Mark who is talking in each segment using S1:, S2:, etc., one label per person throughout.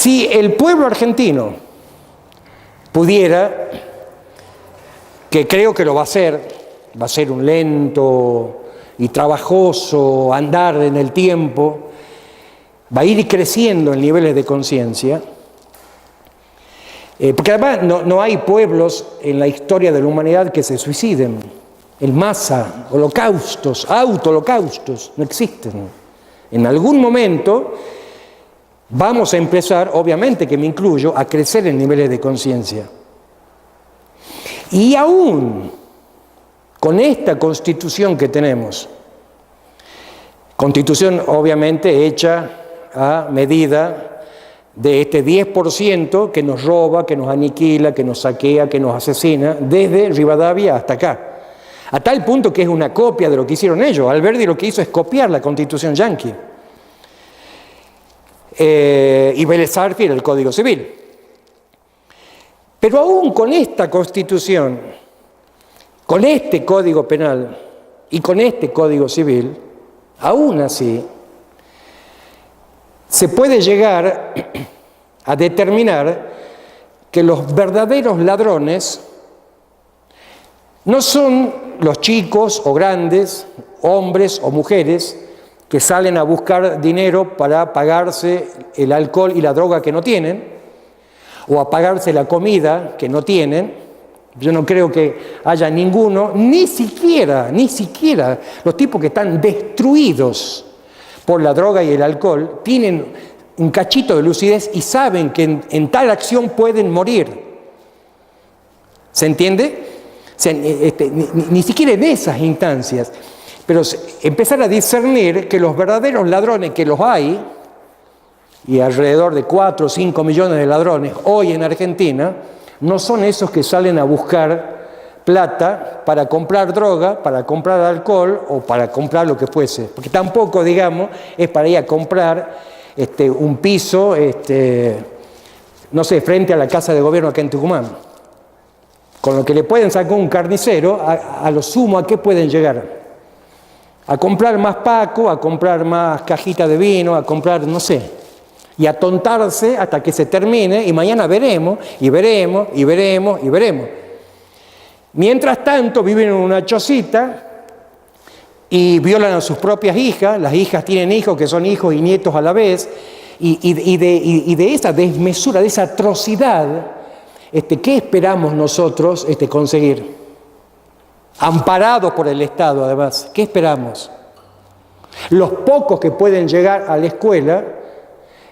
S1: Si el pueblo argentino pudiera, que creo que lo va a ser un lento y trabajoso andar en el tiempo, va a ir creciendo en niveles de conciencia, porque además no hay pueblos en la historia de la humanidad que se suiciden en masa, holocaustos, autoholocaustos, no existen. En algún momento vamos a empezar, obviamente que me incluyo, a crecer en niveles de conciencia. Y aún con esta constitución que tenemos, constitución obviamente hecha a medida de este 10% que nos roba, que nos aniquila, que nos saquea, que nos asesina, desde Rivadavia hasta acá. A tal punto que es una copia de lo que hicieron ellos. Alberdi lo que hizo es copiar la constitución yanqui. Y Vélez Sarsfield el Código Civil. Pero aún con esta constitución, con este Código Penal y con este Código Civil, aún así, se puede llegar a determinar que los verdaderos ladrones no son los chicos o grandes, hombres o mujeres, que salen a buscar dinero para pagarse el alcohol y la droga que no tienen, o a pagarse la comida que no tienen. Yo no creo que haya ninguno, ni siquiera los tipos que están destruidos por la droga y el alcohol, tienen un cachito de lucidez y saben que en tal acción pueden morir. ¿Se entiende? O sea, ni siquiera en esas instancias. Pero empezar a discernir que los verdaderos ladrones, que los hay, y alrededor de 4 o 5 millones de ladrones hoy en Argentina, no son esos que salen a buscar plata para comprar droga, para comprar alcohol o para comprar lo que fuese. Porque tampoco, digamos, es para ir a comprar un piso, no sé, frente a la Casa de Gobierno acá en Tucumán. Con lo que le pueden sacar un carnicero, a lo sumo, ¿a qué pueden llegar? A comprar más paco, a comprar más cajitas de vino, a comprar, no sé, y a tontarse hasta que se termine, y mañana veremos, y veremos, y veremos, y veremos. Mientras tanto, viven en una chocita y violan a sus propias hijas, las hijas tienen hijos que son hijos y nietos a la vez, y de esa desmesura, de esa atrocidad, ¿qué esperamos nosotros conseguir? Amparados por el Estado, además. ¿Qué esperamos? Los pocos que pueden llegar a la escuela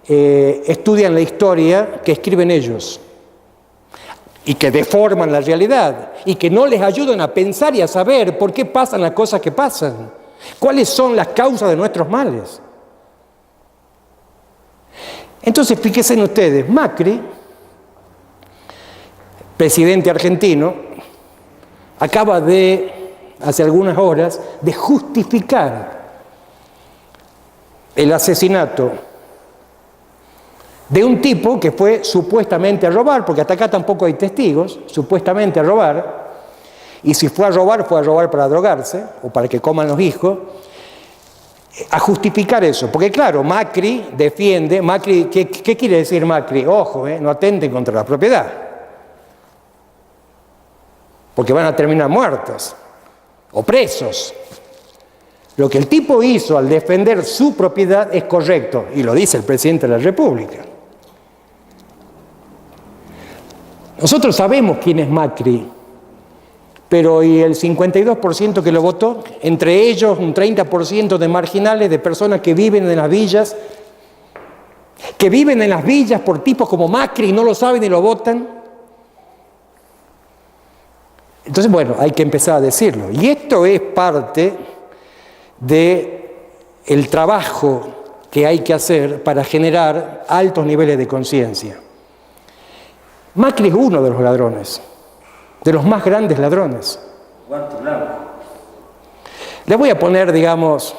S1: estudian la historia que escriben ellos y que deforman la realidad y que no les ayudan a pensar y a saber por qué pasan las cosas que pasan, cuáles son las causas de nuestros males. Entonces, fíjense ustedes, Macri, presidente argentino, acaba hace algunas horas, de justificar el asesinato de un tipo que fue supuestamente a robar, porque hasta acá tampoco hay testigos, supuestamente a robar, y si fue a robar para drogarse, o para que coman los hijos, a justificar eso. Porque claro, Macri defiende, ¿qué quiere decir Macri? Ojo, no atenten contra la propiedad, porque van a terminar muertos o presos. Lo que el tipo hizo al defender su propiedad es correcto, y lo dice el presidente de la República. Nosotros sabemos quién es Macri, pero ¿y el 52% que lo votó? Entre ellos un 30% de marginales, de personas que viven en las villas, por tipos como Macri y no lo saben y lo votan. Entonces, bueno, hay que empezar a decirlo. Y esto es parte del trabajo que hay que hacer para generar altos niveles de conciencia. Macri es uno de los ladrones, de los más grandes ladrones. Le voy a poner, digamos,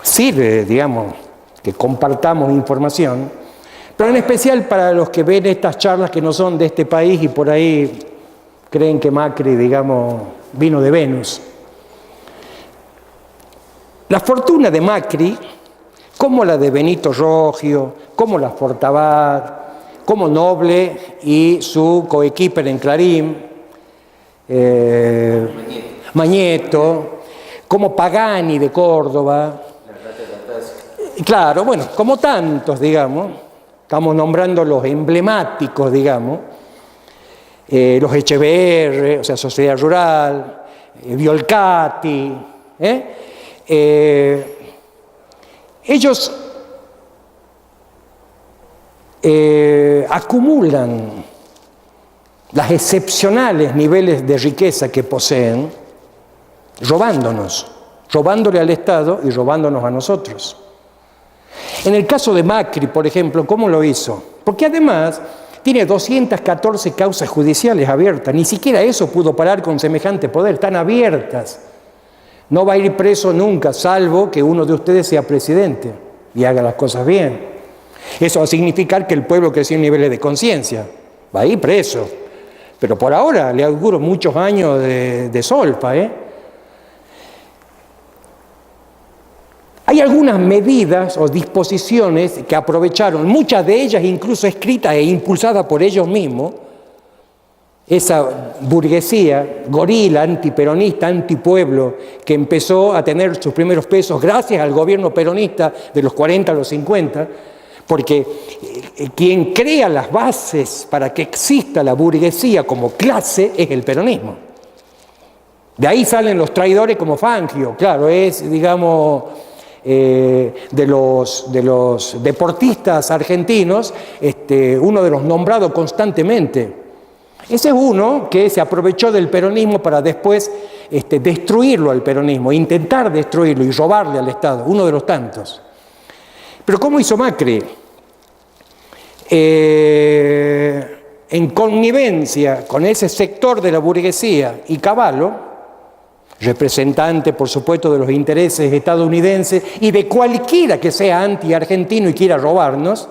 S1: sirve, digamos, que compartamos información, pero en especial para los que ven estas charlas que no son de este país y por ahí creen que Macri, digamos, vino de Venus. La fortuna de Macri como la de Benito Rogio, como la Fortabat, como Noble y su coequiper en Clarín, Magneto, como Pagani de Córdoba. Claro, bueno, como tantos, digamos, estamos nombrando los emblemáticos, digamos, los Echeverri, o sea, Sociedad Rural, Violcati, ellos acumulan los excepcionales niveles de riqueza que poseen, robándole al Estado y robándonos a nosotros. En el caso de Macri, por ejemplo, ¿cómo lo hizo? Porque además tiene 214 causas judiciales abiertas, ni siquiera eso pudo parar con semejante poder, están abiertas. No va a ir preso nunca, salvo que uno de ustedes sea presidente y haga las cosas bien. Eso va a significar que el pueblo creció en niveles de conciencia, va a ir preso. Pero por ahora le auguro muchos años de solfa, Hay algunas medidas o disposiciones que aprovecharon, muchas de ellas incluso escritas e impulsadas por ellos mismos, esa burguesía gorila, antiperonista, antipueblo, que empezó a tener sus primeros pesos gracias al gobierno peronista de los 40 a los 50, porque quien crea las bases para que exista la burguesía como clase es el peronismo. De ahí salen los traidores como Fangio, claro, es, digamos, de los deportistas argentinos, uno de los nombrados constantemente. Ese es uno que se aprovechó del peronismo para después destruirlo al peronismo, intentar destruirlo y robarle al Estado, uno de los tantos. Pero ¿cómo hizo Macri? En connivencia con ese sector de la burguesía y Cavallo, representante, por supuesto, de los intereses estadounidenses y de cualquiera que sea anti-argentino y quiera robarnos,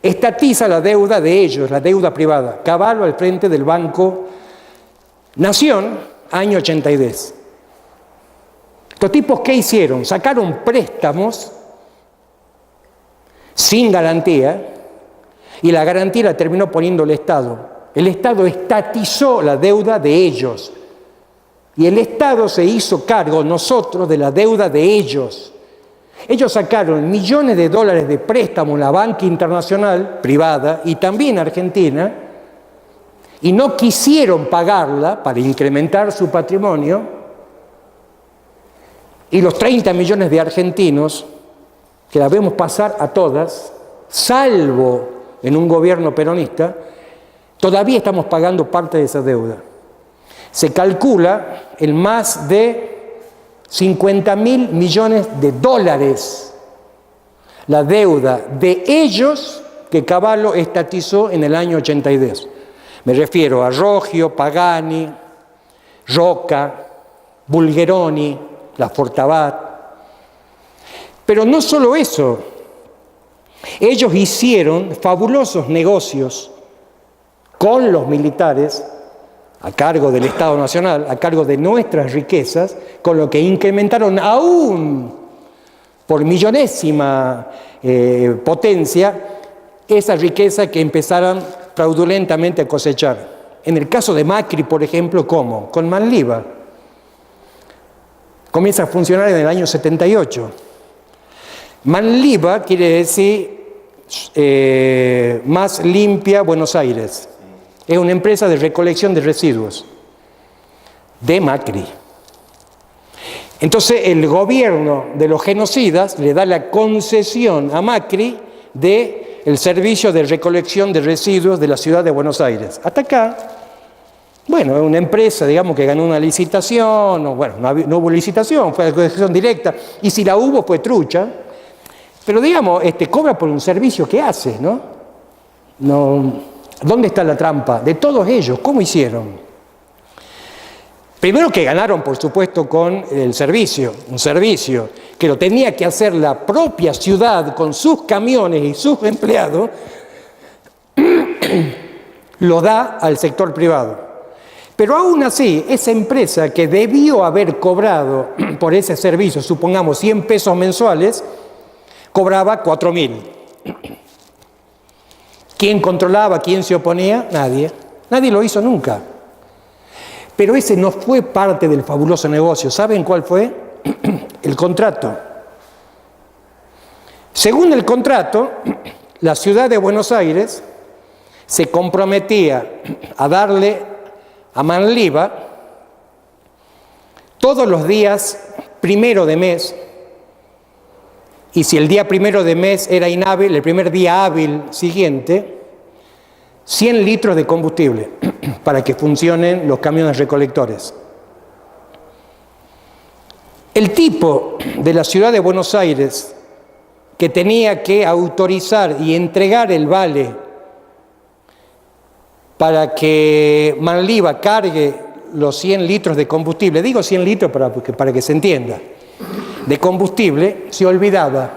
S1: estatiza la deuda de ellos, la deuda privada. Cavallo al frente del Banco Nación, año 82. Estos tipos, ¿qué hicieron? Sacaron préstamos sin garantía y la garantía la terminó poniendo el Estado. El Estado estatizó la deuda de ellos. Y el Estado se hizo cargo, nosotros, de la deuda de ellos. Ellos sacaron millones de dólares de préstamo en la banca internacional, privada, y también argentina, y no quisieron pagarla para incrementar su patrimonio, y los 30 millones de argentinos, que la vemos pasar a todas, salvo en un gobierno peronista, todavía estamos pagando parte de esa deuda. Se calcula en más de 50.000 millones de dólares la deuda de ellos que Cavallo estatizó en el año 82. Me refiero a Rogio, Pagani, Roca, Bulgeroni, la Fortabat. Pero no solo eso, ellos hicieron fabulosos negocios con los militares a cargo del Estado Nacional, a cargo de nuestras riquezas, con lo que incrementaron aún por millonésima potencia esa riqueza que empezaron fraudulentamente a cosechar. En el caso de Macri, por ejemplo, ¿cómo? Con Manliva. Comienza a funcionar en el año 78. Manliva quiere decir más limpia Buenos Aires. Es una empresa de recolección de residuos de Macri. Entonces el gobierno de los genocidas le da la concesión a Macri del servicio de recolección de residuos de la ciudad de Buenos Aires. Hasta acá, bueno, es una empresa, digamos, que ganó una licitación, o bueno, no hubo licitación, fue adjudicación directa, y si la hubo fue trucha, pero digamos, cobra por un servicio que hace, ¿no? ¿Dónde está la trampa? De todos ellos, ¿cómo hicieron? Primero que ganaron, por supuesto, con el servicio, un servicio que lo tenía que hacer la propia ciudad con sus camiones y sus empleados, lo da al sector privado. Pero aún así, esa empresa que debió haber cobrado por ese servicio, supongamos 100 pesos mensuales, cobraba 4.000. ¿Quién controlaba? ¿Quién se oponía? Nadie. Nadie lo hizo nunca. Pero ese no fue parte del fabuloso negocio. ¿Saben cuál fue? El contrato. Según el contrato, la ciudad de Buenos Aires se comprometía a darle a Manliva todos los días primero de mes, y si el día primero de mes era inhábil, el primer día hábil siguiente, 100 litros de combustible para que funcionen los camiones recolectores. El tipo de la ciudad de Buenos Aires que tenía que autorizar y entregar el vale para que Manliva cargue los 100 litros de combustible, digo 100 litros para que se entienda, de combustible, se olvidaba.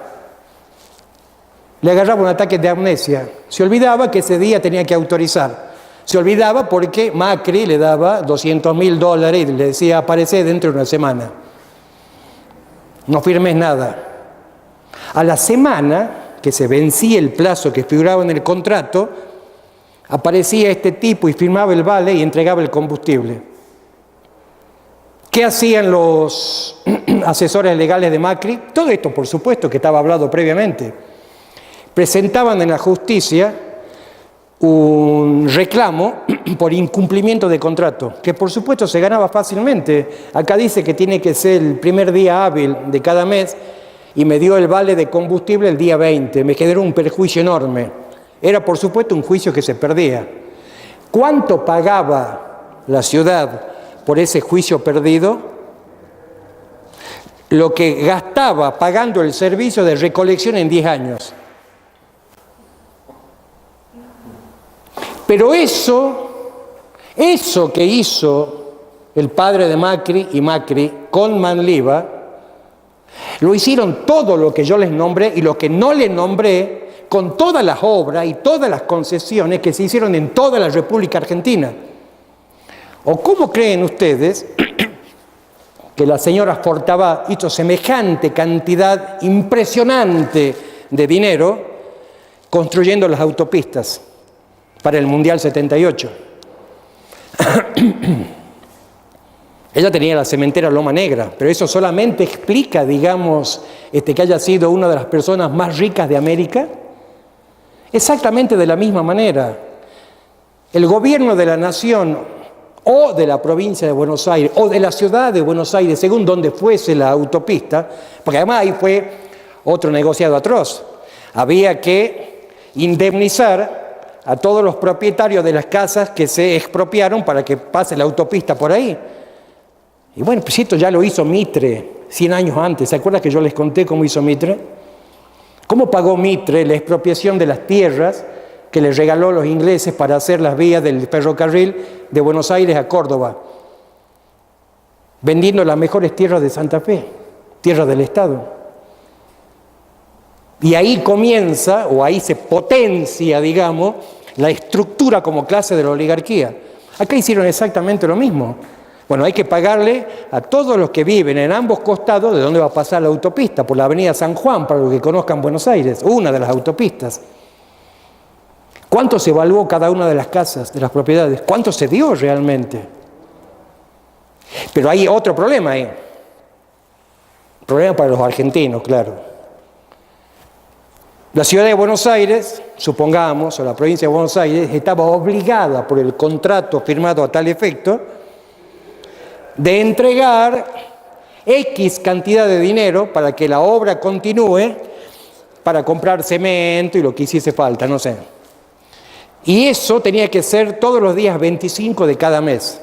S1: Le agarraba un ataque de amnesia. Se olvidaba que ese día tenía que autorizar. Se olvidaba porque Macri le daba $200.000 y le decía, aparece dentro de una semana. No firmes nada. A la semana que se vencía el plazo que figuraba en el contrato, aparecía este tipo y firmaba el vale y entregaba el combustible. ¿Qué hacían los asesores legales de Macri? Todo esto, por supuesto, que estaba hablado previamente. Presentaban en la justicia un reclamo por incumplimiento de contrato, que por supuesto se ganaba fácilmente. Acá dice que tiene que ser el primer día hábil de cada mes y me dio el vale de combustible el día 20. Me generó un perjuicio enorme. Era por supuesto un juicio que se perdía. ¿Cuánto pagaba la ciudad por ese juicio perdido? Lo que gastaba pagando el servicio de recolección en 10 años. Pero eso que hizo el padre de Macri y Macri con Manliva, lo hicieron todo lo que yo les nombré y lo que no les nombré, con todas las obras y todas las concesiones que se hicieron en toda la República Argentina. ¿O cómo creen ustedes que la señora Fortabat hizo semejante cantidad impresionante de dinero construyendo las autopistas para el Mundial 78? Ella tenía la cementera Loma Negra, pero eso solamente explica, digamos, que haya sido una de las personas más ricas de América. Exactamente de la misma manera, el gobierno de la nación o de la provincia de Buenos Aires o de la ciudad de Buenos Aires, según donde fuese la autopista, porque además ahí fue otro negociado atroz. Había que indemnizar a todos los propietarios de las casas que se expropiaron para que pase la autopista por ahí. Y bueno, pues esto ya lo hizo Mitre 100 años antes. ¿Se acuerdan que yo les conté cómo hizo Mitre? ¿Cómo pagó Mitre la expropiación de las tierras que le regaló a los ingleses para hacer las vías del ferrocarril de Buenos Aires a Córdoba? Vendiendo las mejores tierras de Santa Fe, tierras del Estado. Y ahí comienza, o ahí se potencia, digamos, la estructura como clase de la oligarquía. Acá hicieron exactamente lo mismo. Bueno, hay que pagarle a todos los que viven en ambos costados de donde va a pasar la autopista, por la avenida San Juan, para los que conozcan Buenos Aires, una de las autopistas. ¿Cuánto se evaluó cada una de las casas, de las propiedades? ¿Cuánto se dio realmente? Pero hay otro problema ahí. Problema para los argentinos, claro. La ciudad de Buenos Aires, supongamos, o la provincia de Buenos Aires, estaba obligada por el contrato firmado a tal efecto de entregar X cantidad de dinero para que la obra continúe, para comprar cemento y lo que hiciese falta, no sé. Y eso tenía que ser todos los días 25 de cada mes.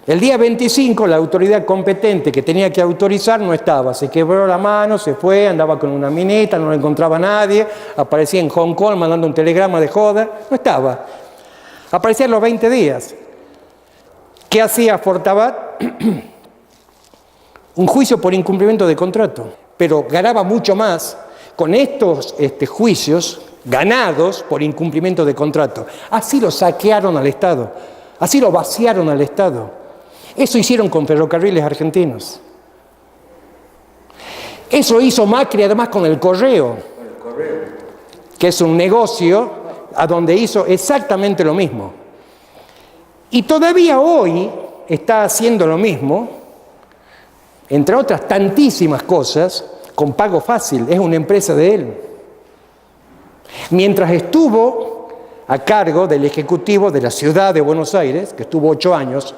S1: El día 25 la autoridad competente que tenía que autorizar no estaba, se quebró la mano, se fue, andaba con una mineta, no lo encontraba nadie, aparecía en Hong Kong mandando un telegrama de joda, no estaba. Aparecía a los 20 días. ¿Qué hacía Fortabat? Un juicio por incumplimiento de contrato, pero ganaba mucho más con estos juicios ganados por incumplimiento de contrato. Así lo saquearon al Estado, así lo vaciaron al Estado. Eso hicieron con Ferrocarriles Argentinos. Eso hizo Macri además con el correo. que es un negocio a donde hizo exactamente lo mismo. Y todavía hoy está haciendo lo mismo, entre otras tantísimas cosas, con Pago Fácil. Es una empresa de él. Mientras estuvo a cargo del Ejecutivo de la Ciudad de Buenos Aires, que estuvo 8 años,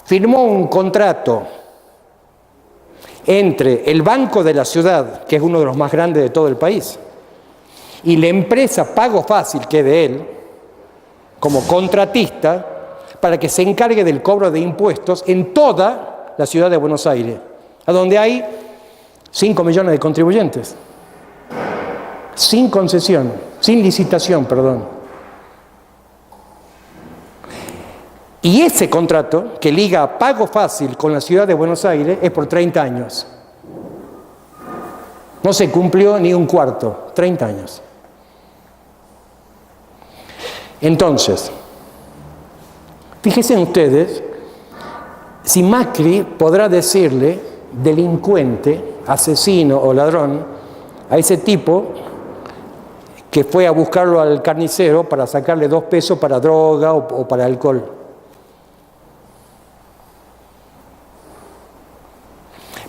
S1: firmó un contrato entre el Banco de la Ciudad, que es uno de los más grandes de todo el país, y la empresa Pago Fácil, que es de él, como contratista, para que se encargue del cobro de impuestos en toda la Ciudad de Buenos Aires, a donde hay 5 millones de contribuyentes, sin concesión, sin licitación, perdón. Y ese contrato que liga a Pago Fácil con la Ciudad de Buenos Aires es por 30 años. No se cumplió ni un cuarto, 30 años. Entonces, fíjense ustedes, si Macri podrá decirle delincuente, asesino o ladrón a ese tipo que fue a buscarlo al carnicero para sacarle 2 pesos para droga o para alcohol.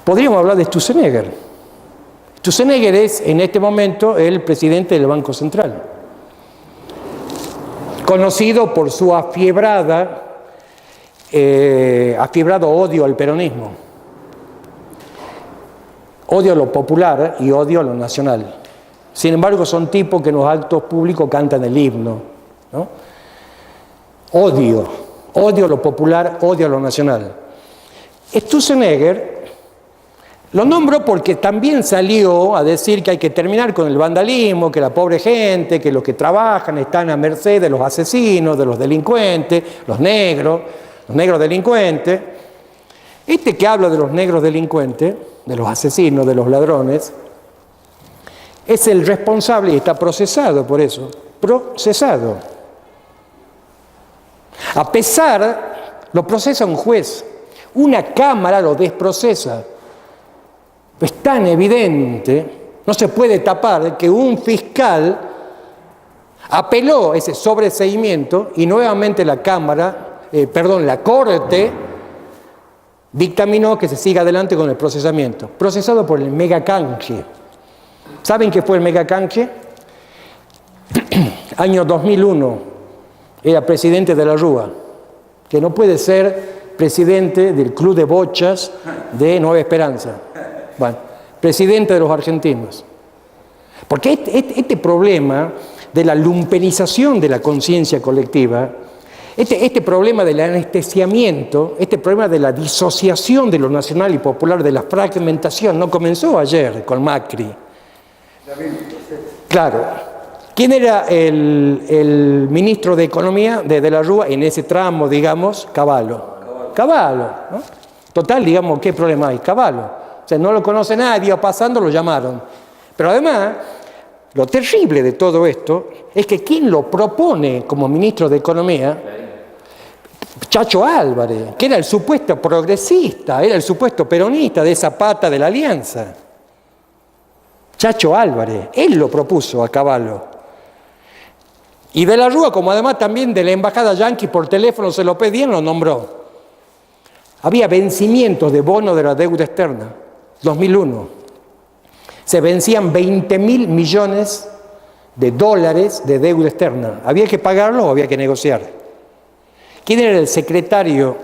S1: Podríamos hablar de Sturzenegger. Sturzenegger es en este momento el presidente del Banco Central, conocido por su afiebrado odio al peronismo, odio a lo popular y odio a lo nacional. Sin embargo, son tipos que en los actos públicos cantan el himno, ¿no? Odio a lo popular, odio a lo nacional. Sturzenegger lo nombro porque también salió a decir que hay que terminar con el vandalismo, que la pobre gente, que los que trabajan están a merced de los asesinos, de los delincuentes, los negros delincuentes. Este que habla de los negros delincuentes, de los asesinos, de los ladrones, es el responsable y está procesado por eso, procesado. A pesar, lo procesa un juez, una cámara lo desprocesa. Es tan evidente, no se puede tapar, que un fiscal apeló ese sobreseimiento y nuevamente la Corte dictaminó que se siga adelante con el procesamiento. Procesado por el megacanje. ¿Saben qué fue el megacanje? Año 2001, era presidente de la Rúa, que no puede ser presidente del Club de Bochas de Nueva Esperanza. Bueno, presidente de los argentinos. Porque este problema de la lumpenización de la conciencia colectiva, este problema del anestesiamiento, este problema de la disociación de lo nacional y popular, de la fragmentación, no comenzó ayer con Macri. Claro. ¿Quién era el ministro de Economía de la Rúa en ese tramo, digamos? Cavallo, ¿no? Total, digamos, ¿qué problema hay? Cavallo. O sea, no lo conoce nadie, iba pasando, lo llamaron. Pero además, lo terrible de todo esto es que quien lo propone como ministro de Economía, Chacho Álvarez, que era el supuesto progresista, era el supuesto peronista de esa pata de la alianza. Chacho Álvarez, él lo propuso a Cavallo. Y de la Rúa, como además también de la embajada yanqui por teléfono se lo pedían, lo nombró. Había vencimientos de bono de la deuda externa, 2001. Se vencían 20.000 millones de dólares de deuda externa. ¿Había que pagarlo o había que negociar? ¿Quién era el secretario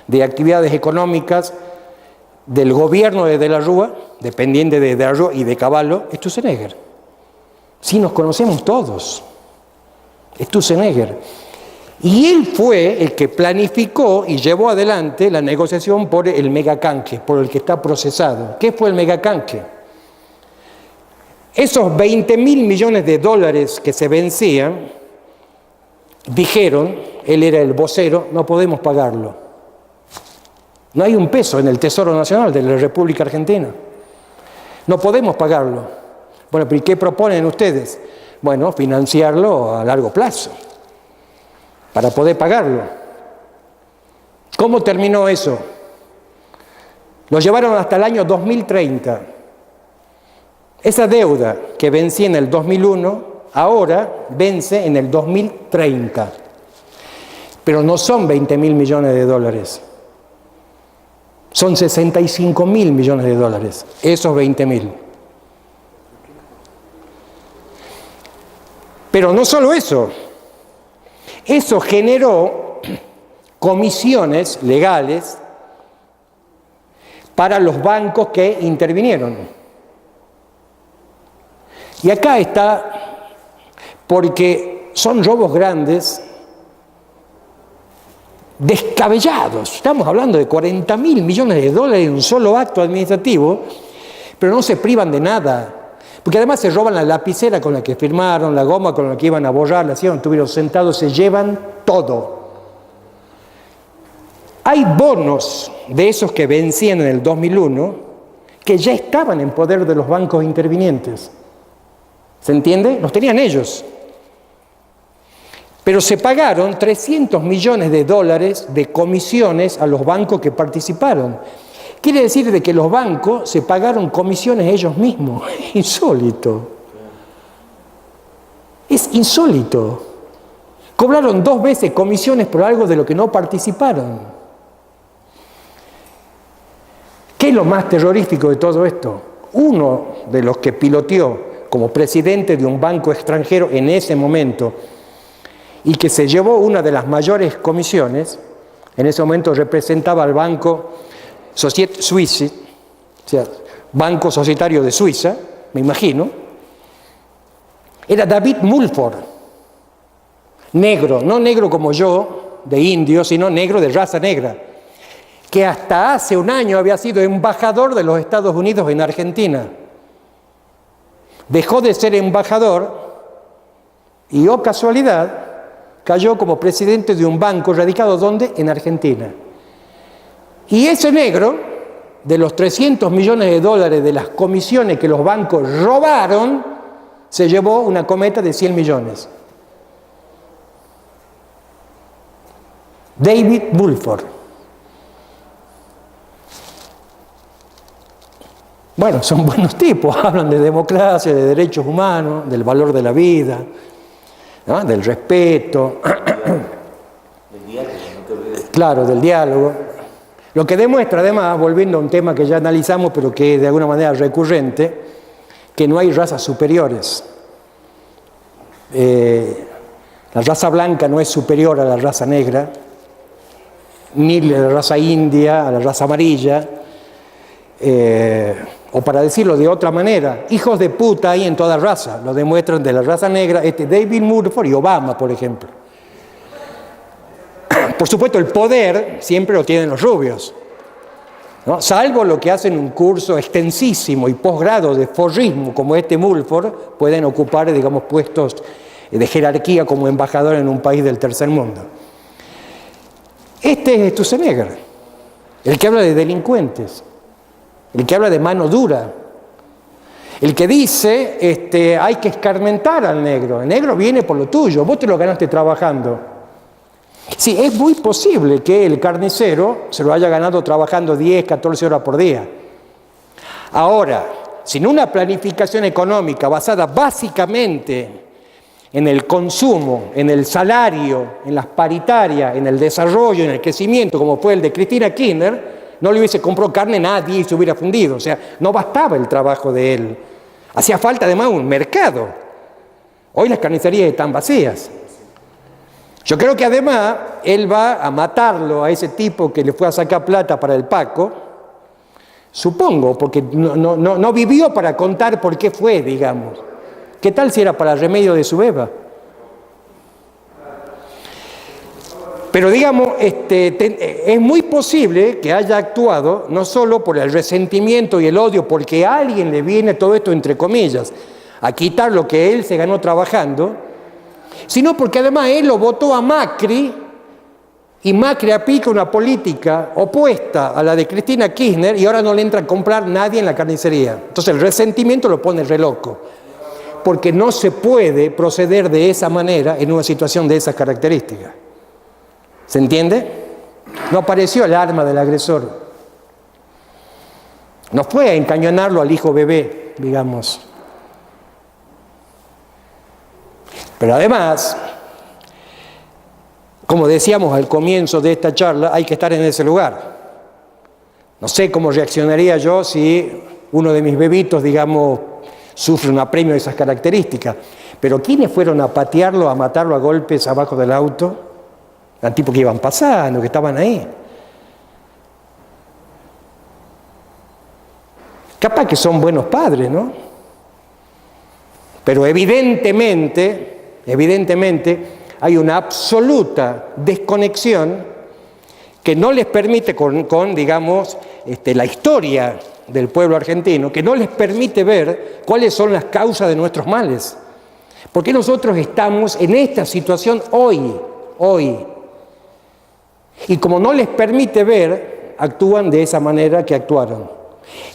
S1: de Actividades Económicas del gobierno de la Rúa, dependiente de la Rúa y de Cavallo? Sturzenegger. Sí, nos conocemos todos. Sturzenegger. Y él fue el que planificó y llevó adelante la negociación por el megacanje, por el que está procesado. ¿Qué fue el megacanje? Esos 20.000 millones de dólares que se vencían, dijeron, él era el vocero, no podemos pagarlo. No hay un peso en el Tesoro Nacional de la República Argentina. No podemos pagarlo. Bueno, pero ¿y qué proponen ustedes? Bueno, financiarlo a largo plazo, para poder pagarlo. ¿Cómo terminó eso? Lo llevaron hasta el año 2030. Esa deuda que vencía en el 2001, ahora vence en el 2030. Pero no son 20.000 millones de dólares. Son 65.000 millones de dólares, esos 20.000. Pero no solo eso. Eso generó comisiones legales para los bancos que intervinieron. Y acá está, porque son robos grandes, descabellados. Estamos hablando de 40.000 millones de dólares en un solo acto administrativo, pero no se privan de nada. Porque además se roban la lapicera con la que firmaron, la goma con la que iban a borrar, la hicieron, estuvieron sentados, se llevan todo. Hay bonos de esos que vencían en el 2001 que ya estaban en poder de los bancos intervinientes. ¿Se entiende? Los tenían ellos. Pero se pagaron 300 millones de dólares de comisiones a los bancos que participaron. Quiere decir de que los bancos se pagaron comisiones ellos mismos. Es insólito. Es insólito. Cobraron 2 veces comisiones por algo de lo que no participaron. ¿Qué es lo más terrorífico de todo esto? Uno de los que piloteó como presidente de un banco extranjero en ese momento y que se llevó una de las mayores comisiones, en ese momento representaba al banco Societe Suisse, o sea, Banco Societario de Suiza, me imagino, era David Mulford, negro, no negro como yo, de indio, sino negro de raza negra, que hasta hace un año había sido embajador de los Estados Unidos en Argentina. Dejó de ser embajador y, oh casualidad, cayó como presidente de un banco radicado, ¿dónde? En Argentina. Y ese negro, de los 300 millones de dólares de las comisiones que los bancos robaron, se llevó una cometa de 100 millones. David Mulford. Bueno, son buenos tipos, hablan de democracia, de derechos humanos, del valor de la vida, ¿no? Del respeto.
S2: Del diálogo, no te olvides.
S1: Claro, del diálogo. Lo que demuestra, además, volviendo a un tema que ya analizamos, pero que es de alguna manera recurrente, que no hay razas superiores. La raza blanca no es superior a la raza negra, ni la raza india a la raza amarilla, o para decirlo de otra manera, hijos de puta hay en toda raza, lo demuestran de la raza negra, David Mulford y Obama, por ejemplo. Por supuesto, el poder siempre lo tienen los rubios, ¿no? Salvo lo que hacen un curso extensísimo y posgrado de forrismo, como Mulford, pueden ocupar, digamos, puestos de jerarquía como embajador en un país del tercer mundo. Este es Sturzenegger, el que habla de delincuentes, el que habla de mano dura, el que dice hay que escarmentar al negro. El negro viene por lo tuyo, vos te lo ganaste trabajando. Sí, es muy posible que el carnicero se lo haya ganado trabajando 10, 14 horas por día. Ahora, sin una planificación económica basada básicamente en el consumo, en el salario, en las paritarias, en el desarrollo, en el crecimiento, como fue el de Cristina Kirchner, no le hubiese comprado carne nadie y se hubiera fundido. O sea, no bastaba el trabajo de él. Hacía falta además un mercado. Hoy las carnicerías están vacías. Yo creo que además él va a matarlo a ese tipo que le fue a sacar plata para el Paco, supongo, porque no vivió para contar por qué fue, digamos. ¿Qué tal si era para el remedio de su beba? Pero digamos, es muy posible que haya actuado no solo por el resentimiento y el odio, porque a alguien le viene todo esto, entre comillas, a quitar lo que él se ganó trabajando, sino porque además él lo votó a Macri y Macri aplica una política opuesta a la de Cristina Kirchner y ahora no le entra a comprar nadie en la carnicería. Entonces el resentimiento lo pone re loco, porque no se puede proceder de esa manera en una situación de esas características. ¿Se entiende? No apareció el arma del agresor. No fue a encañonarlo al hijo bebé, digamos. Pero además, como decíamos al comienzo de esta charla, hay que estar en ese lugar. No sé cómo reaccionaría yo si uno de mis bebitos, digamos, sufre un apremio de esas características. Pero ¿quiénes fueron a patearlo, a matarlo a golpes abajo del auto? Eran tipos que iban pasando, que estaban ahí. Capaz que son buenos padres, ¿no? Pero evidentemente, hay una absoluta desconexión que no les permite digamos, la historia del pueblo argentino, que no les permite ver cuáles son las causas de nuestros males. ¿Por qué nosotros estamos en esta situación hoy? Y como no les permite ver, actúan de esa manera que actuaron.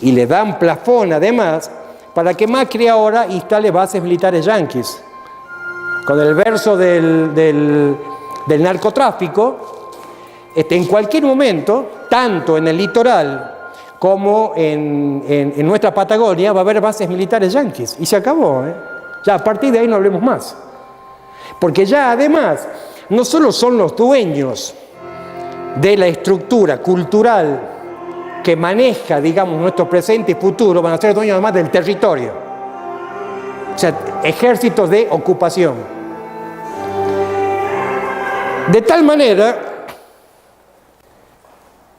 S1: Y le dan plafón, además, para que Macri ahora instale bases militares yanquis. Con el verso del narcotráfico, en cualquier momento, tanto en el litoral como en nuestra Patagonia, va a haber bases militares yanquis. Y se acabó, ¿eh? Ya a partir de ahí no hablemos más. Porque ya además, no solo son los dueños de la estructura cultural que maneja, digamos, nuestro presente y futuro, van a ser dueños además del territorio. O sea, ejércitos de ocupación. De tal manera